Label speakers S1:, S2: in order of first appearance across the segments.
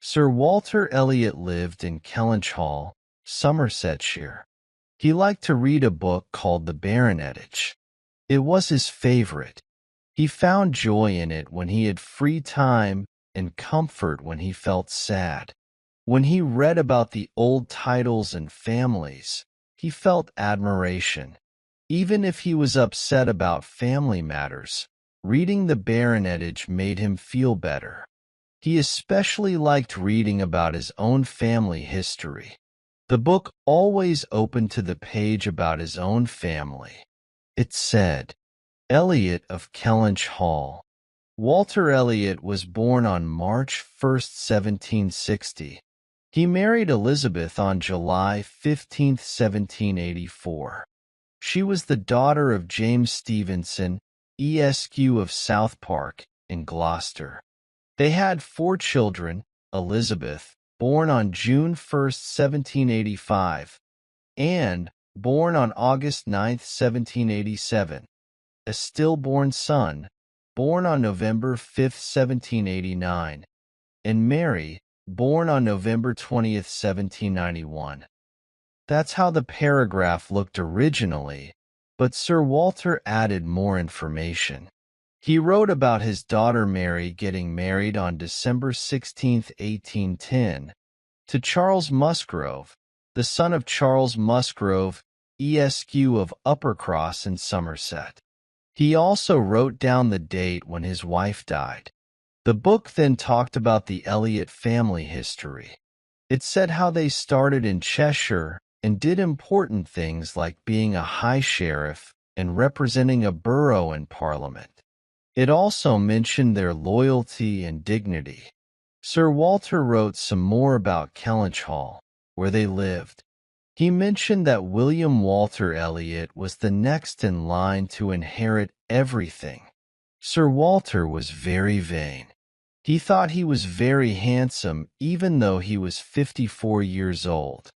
S1: Sir Walter Elliot lived in Kellynch Hall, Somersetshire. He liked to read a book called The Baronetage. It was his favorite. He found joy in it when he had free time and comfort when he felt sad. When he read about the old titles and families, he felt admiration. Even if he was upset about family matters, reading The Baronetage made him feel better. He especially liked reading about his own family history. The book always opened to the page about his own family. It said, Elliot of Kellynch Hall. Walter Elliot was born on March 1, 1760. He married Elizabeth on July 15, 1784. She was the daughter of James Stevenson, Esq. of South Park, in Gloucester. They had 4 children: Elizabeth, born on June 1, 1785, Anne, born on August 9, 1787, a stillborn son, born on November 5, 1789, and Mary, born on November 20, 1791. That's how the paragraph looked originally, but Sir Walter added more information. He wrote about his daughter Mary getting married on December 16, 1810, to Charles Musgrove, the son of Charles Musgrove, Esq. of Uppercross in Somerset. He also wrote down the date when his wife died. The book then talked about the Elliot family history. It said how they started in Cheshire and did important things like being a high sheriff and representing a borough in Parliament. It also mentioned their loyalty and dignity. Sir Walter wrote some more about Kellynch Hall, where they lived. He mentioned that William Walter Elliot was the next in line to inherit everything. Sir Walter was very vain. He thought he was very handsome even though he was 54 years old.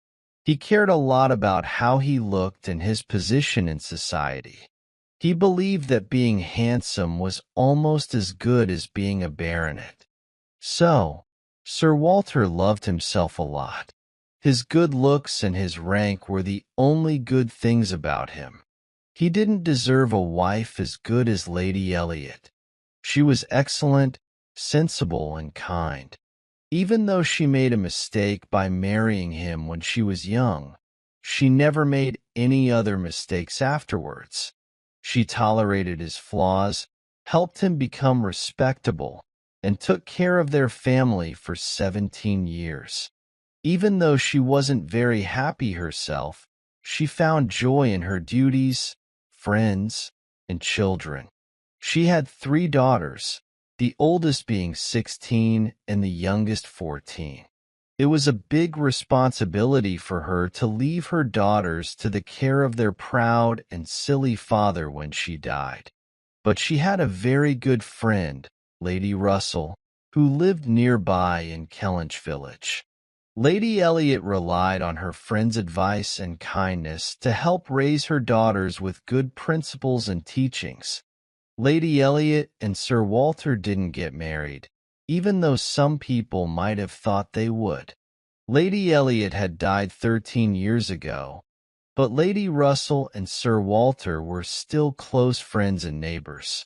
S1: He cared a lot about how he looked and his position in society. He believed that being handsome was almost as good as being a baronet. So, Sir Walter loved himself a lot. His good looks and his rank were the only good things about him. He didn't deserve a wife as good as Lady Elliot. She was excellent, sensible, and kind. Even though she made a mistake by marrying him when she was young, she never made any other mistakes afterwards. She tolerated his flaws, helped him become respectable, and took care of their family for 17 years. Even though she wasn't very happy herself, she found joy in her duties, friends, and children. She had 3 daughters, the oldest being 16 and the youngest 14. It was a big responsibility for her to leave her daughters to the care of their proud and silly father when she died. But she had a very good friend, Lady Russell, who lived nearby in Kellynch Village. Lady Elliot relied on her friend's advice and kindness to help raise her daughters with good principles and teachings. Lady Elliot and Sir Walter didn't get married, even though some people might have thought they would. Lady Elliot had died 13 years ago, but Lady Russell and Sir Walter were still close friends and neighbors.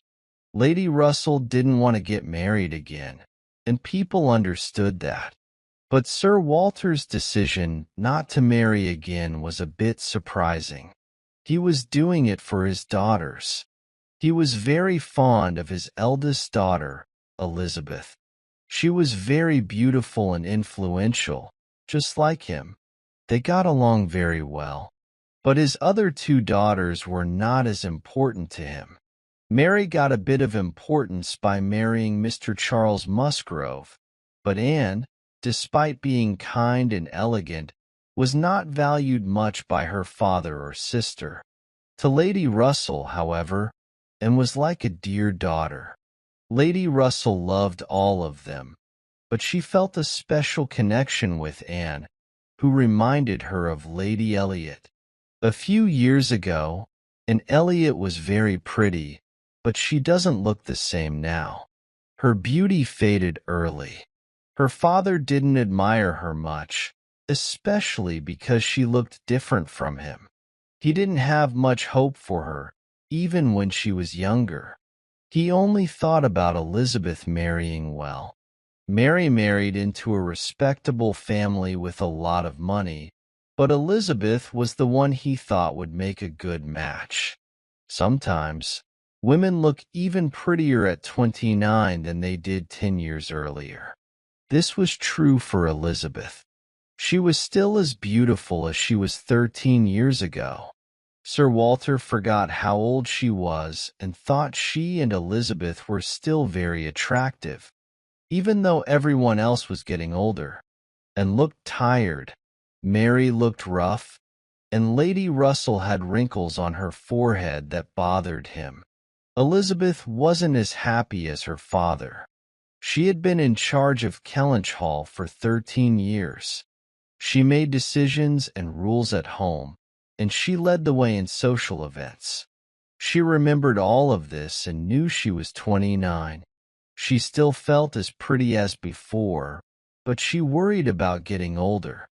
S1: Lady Russell didn't want to get married again, and people understood that. But Sir Walter's decision not to marry again was a bit surprising. He was doing it for his daughters. He was very fond of his eldest daughter, Elizabeth. She was very beautiful and influential, just like him. They got along very well. But his other 2 daughters were not as important to him. Mary got a bit of importance by marrying Mr. Charles Musgrove, but Anne, despite being kind and elegant, was not valued much by her father or sister. To Lady Russell, however, Anne was like a dear daughter. Lady Russell loved all of them, but she felt a special connection with Anne, who reminded her of Lady Elliot. A few years ago, Anne Elliot was very pretty, but she doesn't look the same now. Her beauty faded early. Her father didn't admire her much, especially because she looked different from him. He didn't have much hope for her, even when she was younger. He only thought about Elizabeth marrying well. Mary married into a respectable family with a lot of money, but Elizabeth was the one he thought would make a good match. Sometimes, women look even prettier at 29 than they did 10 years earlier. This was true for Elizabeth. She was still as beautiful as she was 13 years ago. Sir Walter forgot how old she was and thought she and Elizabeth were still very attractive, even though everyone else was getting older, and looked tired. Mary looked rough, and Lady Russell had wrinkles on her forehead that bothered him. Elizabeth wasn't as happy as her father. She had been in charge of Kellynch Hall for 13 years. She made decisions and rules at home, and she led the way in social events. She remembered all of this and knew she was 29. She still felt as pretty as before, but she worried about getting older.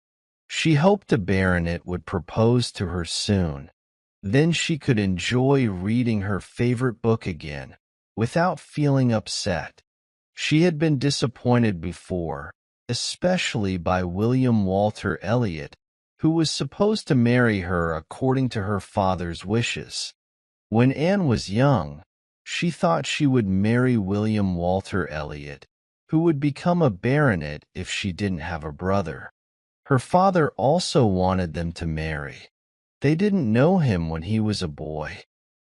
S1: She hoped a baronet would propose to her soon. Then she could enjoy reading her favorite book again, without feeling upset. She had been disappointed before, especially by William Walter Elliot, who was supposed to marry her according to her father's wishes. When Anne was young, she thought she would marry William Walter Elliot, who would become a baronet if she didn't have a brother. Her father also wanted them to marry. They didn't know him when he was a boy,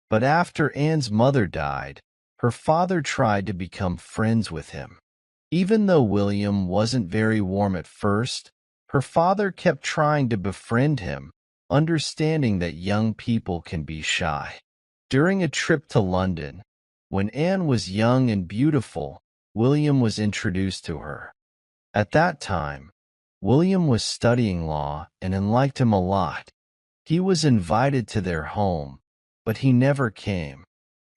S1: but after Anne's mother died, her father tried to become friends with him. Even though William wasn't very warm at first, her father kept trying to befriend him, understanding that young people can be shy. During a trip to London, when Anne was young and beautiful, William was introduced to her. At that time, William was studying law and Anne liked him a lot. He was invited to their home, but he never came.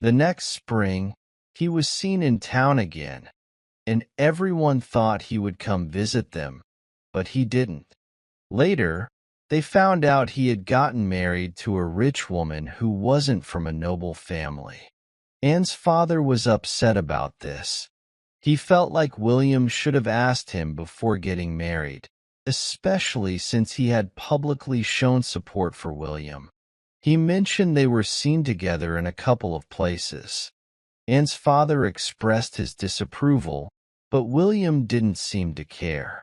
S1: The next spring, he was seen in town again, and everyone thought he would come visit them, but he didn't. Later, they found out he had gotten married to a rich woman who wasn't from a noble family. Anne's father was upset about this. He felt like William should have asked him before getting married, especially since he had publicly shown support for William. He mentioned they were seen together in a couple of places. Anne's father expressed his disapproval, but William didn't seem to care.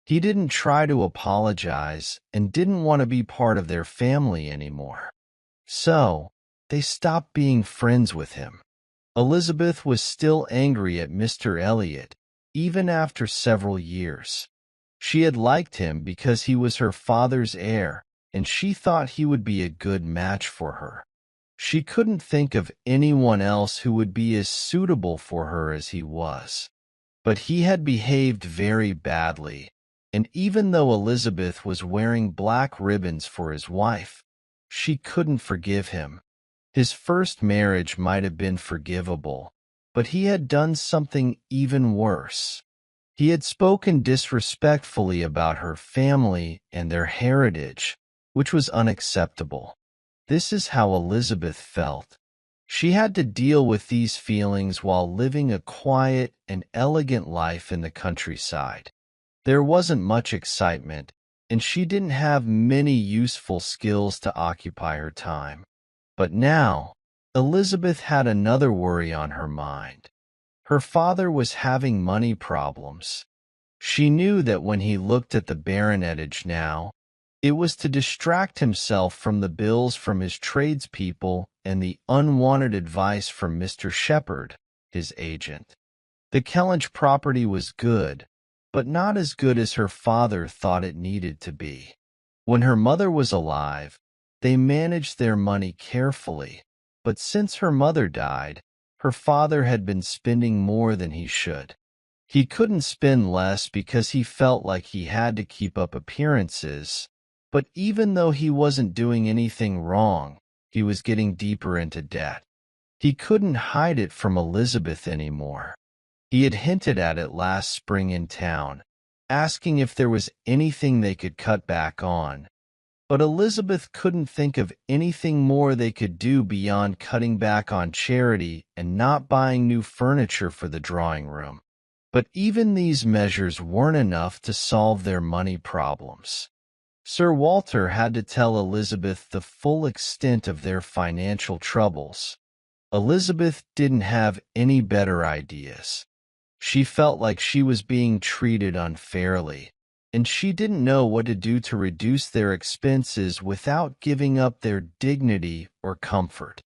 S1: He didn't try to apologize and didn't want to be part of their family anymore. So, they stopped being friends with him. Elizabeth was still angry at Mr. Elliot, even after several years. She had liked him because he was her father's heir, and she thought he would be a good match for her. She couldn't think of anyone else who would be as suitable for her as he was. But he had behaved very badly, and even though Elizabeth was wearing black ribbons for his wife, she couldn't forgive him. His first marriage might have been forgivable, but he had done something even worse. He had spoken disrespectfully about her family and their heritage, which was unacceptable. This is how Elizabeth felt. She had to deal with these feelings while living a quiet and elegant life in the countryside. There wasn't much excitement, and she didn't have many useful skills to occupy her time. But now, Elizabeth had another worry on her mind. Her father was having money problems. She knew that when he looked at the baronetage now, it was to distract himself from the bills from his tradespeople and the unwanted advice from Mr. Shepherd, his agent. The Kellynch property was good, but not as good as her father thought it needed to be. When her mother was alive, they managed their money carefully, but since her mother died, her father had been spending more than he should. He couldn't spend less because he felt like he had to keep up appearances, but even though he wasn't doing anything wrong, he was getting deeper into debt. He couldn't hide it from Elizabeth anymore. He had hinted at it last spring in town, asking if there was anything they could cut back on. But Elizabeth couldn't think of anything more they could do beyond cutting back on charity and not buying new furniture for the drawing room. But even these measures weren't enough to solve their money problems. Sir Walter had to tell Elizabeth the full extent of their financial troubles. Elizabeth didn't have any better ideas. She felt like she was being treated unfairly, and she didn't know what to do to reduce their expenses without giving up their dignity or comfort.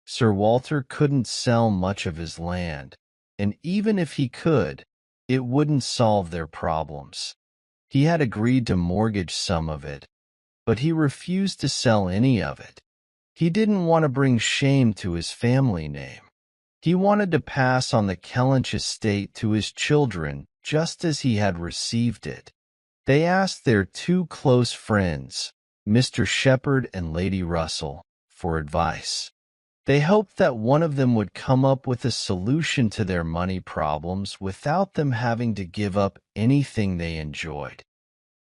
S1: Sir Walter couldn't sell much of his land, and even if he could, it wouldn't solve their problems. He had agreed to mortgage some of it, but he refused to sell any of it. He didn't want to bring shame to his family name. He wanted to pass on the Kellynch estate to his children just as he had received it. They asked their two close friends, Mr. Shepherd and Lady Russell, for advice. They hoped that one of them would come up with a solution to their money problems without them having to give up anything they enjoyed.